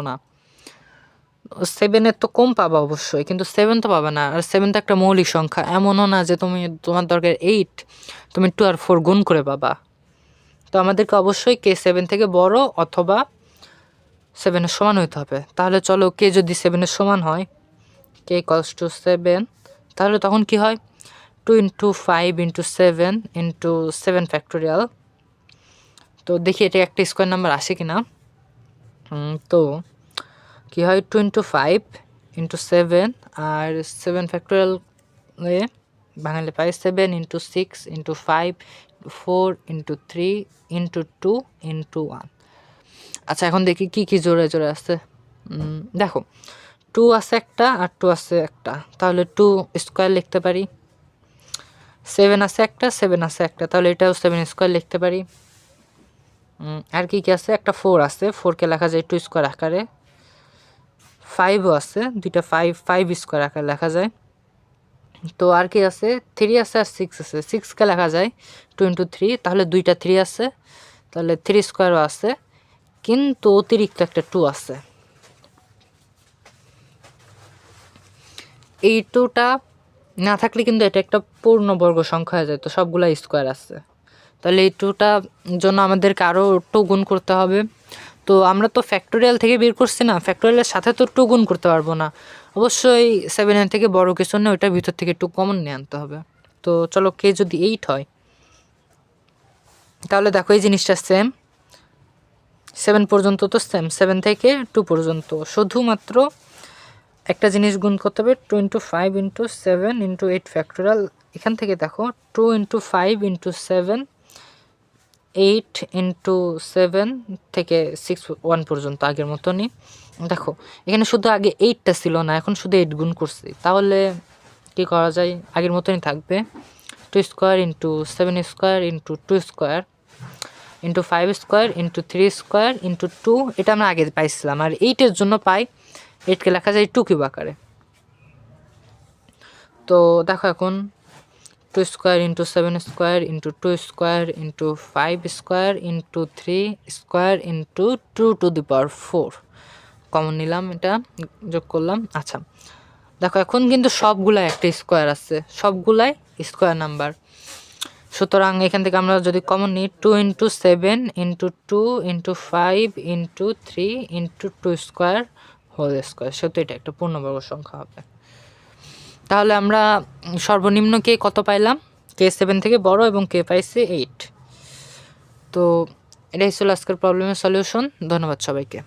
না। 7-এর তো কম পাবা অবশ্যই, কিন্তু 7 তো পাবে না। আর 7 তো একটা মৌলিক সংখ্যা, এমনও না যে তোমার দরকার 8, তুমি 2 আর 4 গুণ করে পাবা। তো আমাদেরকে অবশ্যই কে 7 থেকে বড় অথবা 7-এর সমান হইতে হবে। তাহলে চলো কে যদি 7-এর সমান হয়, কে ইকুয়ালস টু 7, তাহলে তখন কি হয় 2 × 5 × 7 × 7 ফ্যাক্টোরিয়াল। তো দেখি এটা একটা স্কোয়ার নাম্বার আসে কিনা। তো কি হয় 2 × 5 × 7 আর 7 ফ্যাক্টোরিয়াল বাঙালি পাই 7 × 6 × 5 4 × 3 × 2 × 1। আচ্ছা এখন দেখি কি কি জোড়ে জোড়ে আছে। দেখো 2 আছে একটা আর 2 আছে একটা, তাহলে 2 স্কোয়ার লিখতে পারি। 7 আছে একটা, 7 আছে একটা, তাহলে এটাও 7 স্কোয়ার লিখতে পারি। আর কি কি আছে, একটা 4 আছে, 4কে লেখা যায় 2 স্কোয়ার আকারে। 5ও আছে, দুইটা 5 স্কোয়ার আকারে লেখা যায়। তো আর কি আছে, 3 আছে আর 6 আছে, 6কে লেখা যায় 2 × 3, তাহলে দুইটা 3 আছে, তাহলে 3 স্কোয়ারও আছে, কিন্তু অতিরিক্ত একটা 2 আছে। এই 2টা না থাকলে কিন্তু এটা একটা পূর্ণবর্গ সংখ্যা হয়ে যায়, তো সবগুলা স্কোয়ার আছে। তাহলে এই 2টা জন্য আমাদেরকে আরও 2 গুণ করতে হবে। তো আমরা তো ফ্যাক্টোরিয়াল থেকে বের করছি না, ফ্যাক্টোরিয়ালের সাথে তো 2 গুণ করতে পারবো না, অবশ্যই 7-এর থেকে বড় কিছু না, ওইটার ভিতর থেকে 2 কমন নিয়ে আনতে হবে। তো চলো কে যদি 8 হয়, তাহলে দেখো এই জিনিসটা সেম, 7 পর্যন্ত তো সেম, 7 থেকে 2 পর্যন্ত শুধুমাত্র একটা জিনিস গুণ করতে হবে, 2 × 5 × 7 × 8 ফ্যাক্টোরিয়াল। এখান থেকে দেখো 2 × 5 × 7 8 × 7 থেকে 6 1 পর্যন্ত আগের মতনই। দেখো এখানে শুধু আগে 8টা ছিল না, এখন শুধু 8 গুণ করছি, তাহলে কি করা যায়, আগের মতনই থাকবে 2 square × 7 square × 2 square × 5 square × 3 square × 2, এটা আমরা আগে পাইছিলাম। আর 8-এর জন্য পাই 8কে লেখা যায় 2 কিউব আকারে। তো দেখো এখন 2 square × 7 square × 2 square × 5 square × 3 square × 2⁴ common নিলাম, এটা যোগ করলাম। আচ্ছা দেখো এখন কিন্তু সবগুলাই একটা স্কোয়ার আছে, সবগুলাই স্কোয়ার নাম্বার, সুতরাং এখান থেকে আমরা যদি কমন নিই 2 × 7 × 2 × 5 × 3 × 2 স্কোয়ার হোল স্কোয়ার, সেহেতু এটা একটা পূর্ণবর্গ সংখ্যা হবে। তাহলে আমরা সর্বনিম্ন কে কত পাইলাম, কে 7 থেকে বড় এবং কে পাইছে 8। তো এটাই ছিল আজকের প্রবলেমের সলিউশন। ধন্যবাদ সবাইকে।